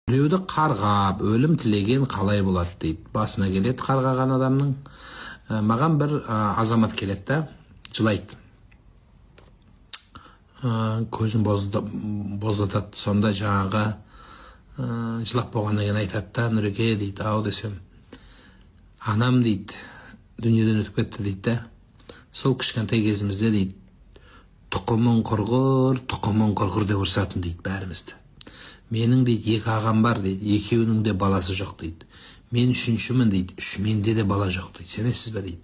Біреуді қарғап, өлім тілеген қалай болады дейді. Басына келеді қарғаған адамның. Маған бір азамат келеді да, жылайды. Көзін боздатады. Сонда жаңағы жылап болғаннан кейін айтады да, Нұреке дейді, ау десем, анам дейді, дүниеден өтіп кетті дейді да. Сол кішкентай кезімізде дейді, тұқымың құрғыр деп ұрсатын дейді бәрімізді. Менің дейді екі ағам бар дейді, екеуінің де баласы жоқ дейді. Мен үшіншімін дейді, менде де бала жоқ дейді. Сенесіз бе дейді.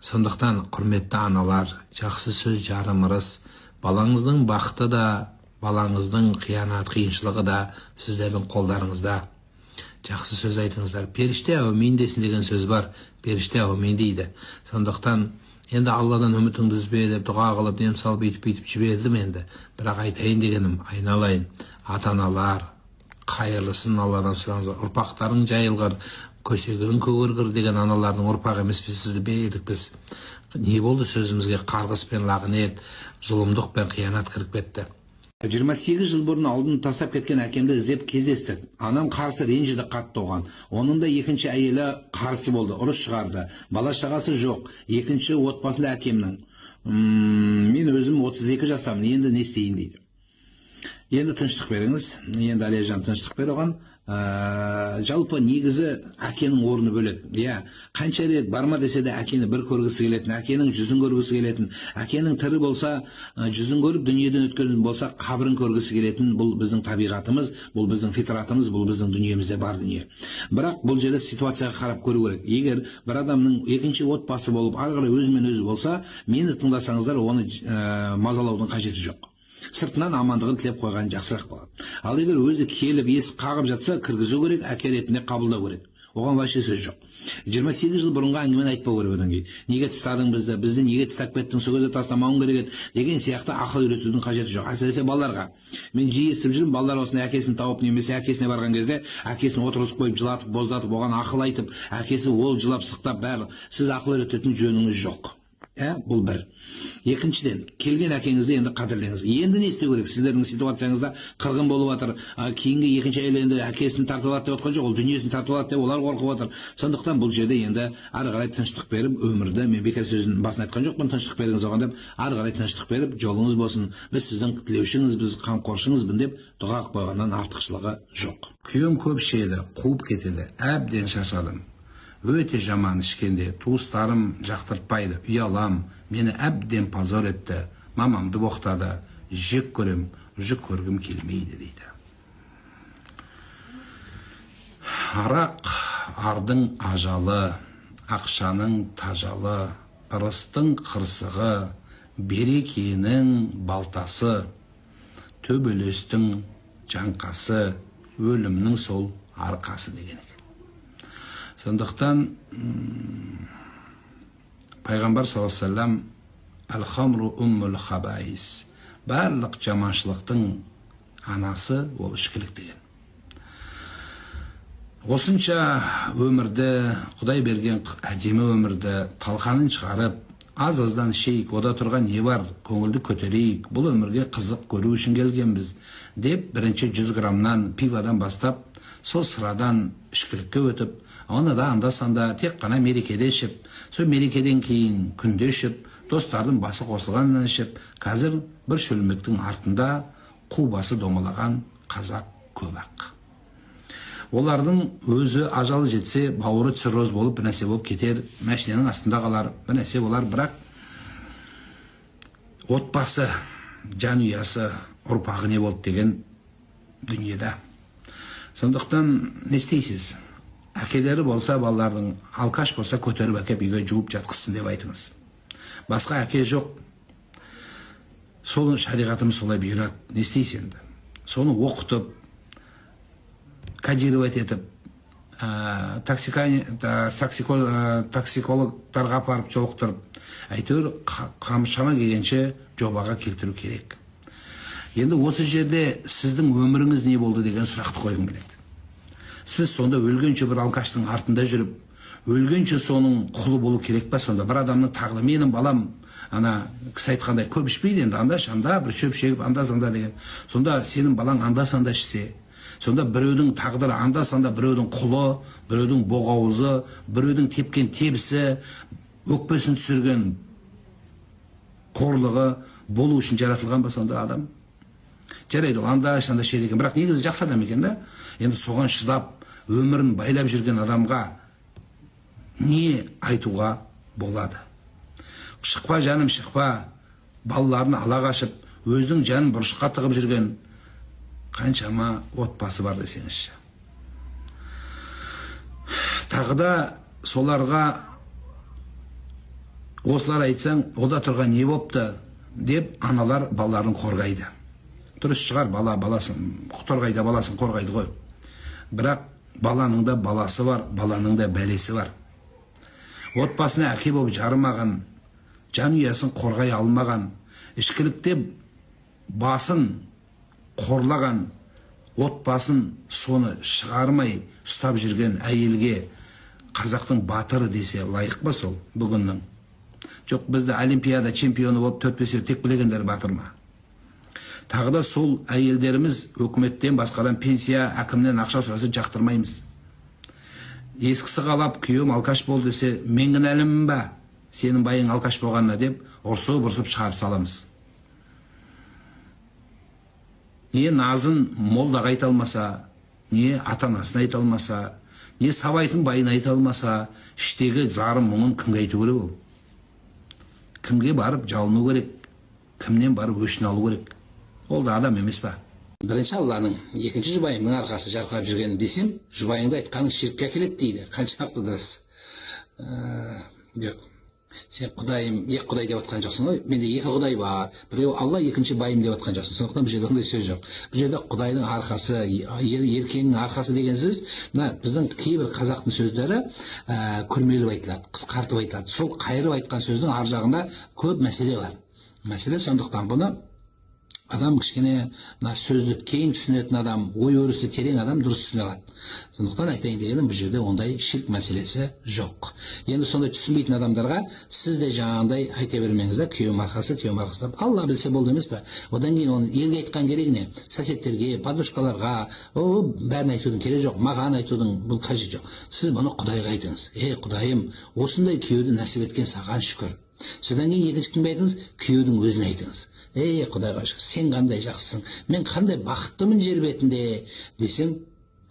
Сондықтан құрметті аналар, жақсы сөз жарым ырыс, балаңыздың бақыты да, балаңыздың қиыншылығы да сіздердің қолдарыңызда. Жақсы сөз айтыңыздар. Періште әумин десін деген сөз бар. Періште әумин дейді. Сондықтан енді Алладан үмітіңді үзбе деп дұға қылып, дем салып бүйтіп жібердім енді. Бірақ айтайын дегенім, айналайын, ата-аналар, қайырлысын Алладан сұраңыздар. Ұрпақтарың жайылғыр, көсегің көгергір деген аналардың ұрпағы емес пе, сізді бейдік біз. Не болды сөзімізге? Қарғыс пен лағнет, зұлымдық пен қиянат кіріп кетті. 28 жыл бұрын алдын тастап кеткен әкемді іздеп кездестік. Анам қарсы ренжіді қатты оған. Оның да екінші әйелі қарсы болды, ұрыс шығарды. Бала шағасы жоқ. Екінші отбасында әкемнің. Мен өзім 32 жастамын, енді не істейін дейді. Енді тыныштық беріңіз. Енді Әлияжан тыныштық бер оған. Жалпы негізі әкенің орны бөлек. Қанша рет барма десе де әкені бір көргісі келетін, әкенің жүзін көргісі келетін, әкенің тірі болса жүзін көріп, дүниеден өткен болса қабірін көргісі келетін. Бұл біздің табиғатымыз, бұл біздің фитратымыз, бұл біздің дүниемізде бар дүние. Бірақ бұл жерде ситуацияға қарап көру керек. Егер бір адамның екінші отбасы болып, ары қарай өзімен өзі болса, мені тыңдасаңыздар, оны мазалаудың қажеті жоқ. Сыртынан амандығын тілеп қойған жақсырақ болады. Ал егер өзі келіп есік қағып жатса, кіргізу керек, әке ретінде қабылдау керек. Оған вообще сөз жоқ. 28 жыл бұрынғы әңгімені айтпау керек одан кейін. Неге тастадың бізді неге тастап кеттің, сол кезде тастамауың керек еді деген сияқты ақыл үйретудің қажеті жоқ. Әсіресе балаларға. Мен жиі естіп жүрмін, балалар осындай әкесін тауып, немесе әкесіне барған кезде әкесін отырғызып қойып, жылатып, боздатып, оған ақыл айтып, әкесі ол жылап, сықтап бәрі. Сіз ақыл үйрететін жөніңіз жоқ. Бұл бір. Екіншіден, келген әкеңізді енді қадірлеңіз. Енді не істеу керек? Сіздердің ситуацияңызда қырғын болып жатыр. Кейінгі екінші әйел енді әкесін тартып алады деп отқан жоқ, ол дүниесін тартып алады деп олар қорқып отыр. Сондықтан бұл жерде енді ары қарай тыныштық беріп, өмірді, мен бекер сөзін басын айтқан жоқпын, тыныштық беріңіз оған деп, ары қарай тыныштық беріп, жолыңыз болсын. Біз сіздің тілеушіңіз, қамқоршыңызбын деп дұға қойғаннан артықшылығы жоқ. Күйеуім көп ішеді, қуып кетеді, әбден шаршадым. Өте жаман ішкенде, туыстарым жақтыртпайды, ұялам, мені әбден позор етті, мамамды боқтады, жек көрем, жүк көргім келмейді дейді. Арақ ардың ажалы, ақшаның тажалы, ырыстың қырсығы, берекенің балтасы, төбелестің жаңқасы, өлімнің сол арқасы деген. Сондықтан пайғамбар саллаллаху алейхи ва саллям әл-хамру уммул хабаис, барлық жаманшылықтың анасы ол ішкілік деген. Осынша өмірді, Құдай берген әдемі өмірді талқанын шығарып, аз-аздан ішейік, ода тұрған не бар, көңілді көтерейік, бұл өмірге қызық көру үшін келгенбіз деп, бірінші 100 граммнан пивадан бастап, сол sıрадан ішкілікке өтіп, оны да анда-санда тек қана мерекеде ішіп, сол мерекеден кейін күнде ішіп, достардың басы қосылғаннан ішіп, қазір бір шөлмектің артында қу басы домалаған қазақ көп ақ. Олардың өзі ажалы жетсе, бауыры цирроз болып, бір нәрсе болып кетер, мәшиненің астында қалар, бір нәрсе болар, бірақ отбасы, жанұясы, ұрпағы не болды деген дүниеде. Сондықтан не істейсіз? Әкелері болса, балалардың алкаш болса, көтеріп әкеп үйге жуып жатқызсын деп айтыңыз. Басқа әке жоқ. Соны шариғатымыз солай бұйырады. Не істейсіз енді? Соны оқытып, кодировать етіп, токсикологтарға апарып жолықтырып, әйтеуір шама келгенше жобаға келтіру керек. Енді осы жерде сіздің өміріңіз не болды деген сұрақты қойғым келеді. Сіз сонда өлгенше бір алкаштың артында жүріп, өлгенше соның құлы болу керек па? Сонда бір адамның тағдыры, менің балам ана кісі айтқандай көп ішпейді енді, анда-шанда бір шөп шегіп анда-санда деген. Сонда сенің балаң анда-санда ішсе, Сонда біреудің тағдыры анда-санда, біреудің құлы, біреудің боғауызы, біреудің тепкен тебісі, өкпесін түсірген қорлығы болу үшін жаратылған ба сонда адам? Жарайды, ол анда-санда шер екен, бірақ негізі жақсы адам екен да. Енді соған шыдап, өмірін байлап жүрген адамға не айтуға болады? Шықпа жаным, шықпа, балаларын ала қашып, өздің жанын бұрышқа тығып жүрген қаншама отбасы бар десеңізші. Тағы да соларға осылар айтсаң, ода тұрған не бопты деп аналар балаларын қорғайды. Дұрыс шығар, бала баласын қорғайды, баласын қорғайды ғой. Бірақ баланың да баласы бар, баланың да бәлесі бар. Отбасына әке болып жарымаған, жан ұясын қорғай алмаған, ішкілікте басын қорлаған, отбасын соны шығармай ұстап жүрген әйелге қазақтың батыры десе лайық па сол бүгіннің? Жоқ, бізді олимпиада чемпионы болып 4-5 тек білегендер батыр ма? Тағы да сол әйелдеріміз өкіметтен, басқадан пенсия, әкімнен ақша сұраса жақтырмаймыз. Ескісі қалап, күйеуім алкаш болды десе, мен кінәлімін ба? Сенің байың алкаш болғанына деп, ұрсып шығарып саламыз. Не назын молдаға айта алмаса, не ата-анасын айта алмаса, не сабайтын байын айта алмаса, іштегі зарым мұңын кімге айту керек ол? Кімге барып жалыну керек? Кімнен барып өшін алу керек? Ол да адам емес па? Бірінші Алланың, екінші жұбайымның арқасы жарқырап жүргенін десем, жұбайыңды айтқаның ширкке әкеледі дейді. Қаншалықты дұрыс? Жоқ. Сен құдайым, екі құдай деп атқан жоқсың ғой. Менде екі құдай бар. Біреу Алла, екінші байым деп атқан жоқсың. Сондықтан бұл жерде ондай сөз жоқ. Бұл жерде құдайдың арқасы, еркенің арқасы деген сөз, мына біздің кейбір қазақтың сөздері күрмеліп айтылады, қысқартып айтылады. Сол қайырып айтқан сөздің ар жағында көп мәселе бар. Мәселе сондықтан бұны адам кішкене сөзді кейін түсінетін адам, ой өрісі терең адам дұрыс түсіне алады. Сондықтан айтайын дегенім, бұл жерде ондай ширк мәселесі жоқ. Енді сондай түсінбейтін адамдарға сіз де жаңағындай айта бермеңіз, күйеуім арқасы деп. Алла білсе болды емес пе? Одан кейін оны елге айтқан керек не? Соседтерге, подружкаларға, бәрін айтудың керек жоқ, маған айтудың бұл қажет жоқ. Сіз бұны Құдайға айтыңыз. Құдайым, осындай күйеуді нәсіп еткен саған шүкір. Содан кейін екінші кімге айтыңыз? Күйеудің өзіне айтыңыз. Құдайға шүкір, сен қандай жақсысың, мен қандай бақыттымын жер бетінде десең,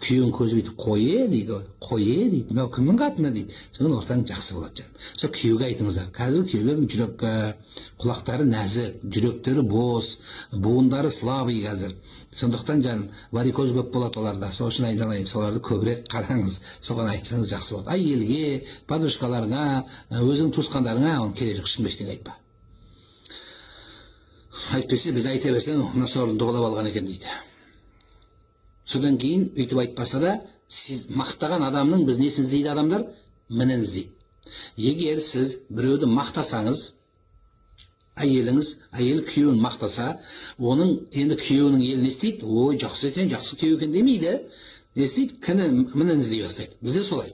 күйеуің көзі бүйтіп қойе дейді, дейді, мынау кімнің қатыны дейді. Содан ортаң жақсы болады жаным. Сол күйеуге айтыңыздар. Қазір күйеулердің жүрек құлақтары нәзік, жүректері бос, буындары слабый қазір. Сондықтан жаным, варикоз көп болады оларда. Сол үшін айналайын, соларды көбірек қараңыз, соған айтсаңыз жақсы болады. Әйелге, подружкаларыңа, өзің туысқандарыңа оны керек жоқ, ешкімге ештеңе айтпа. Айтпесе, бізді айта берсең, мына сорын доғалап алған екен дейді. Содан кейін үйтіп айтпаса да, сіз мақтаған адамның біз несін іздейді адамдар? Мінін іздейді. Егер сіз біреуді мақтасаңыз, әйел күйеуін мақтаса, оның енді күйеуінің елін естейді, ой, жақсы екен, жақсы күйеу екен демейді. Естейді, мінін іздей бастайды. Бізде солай.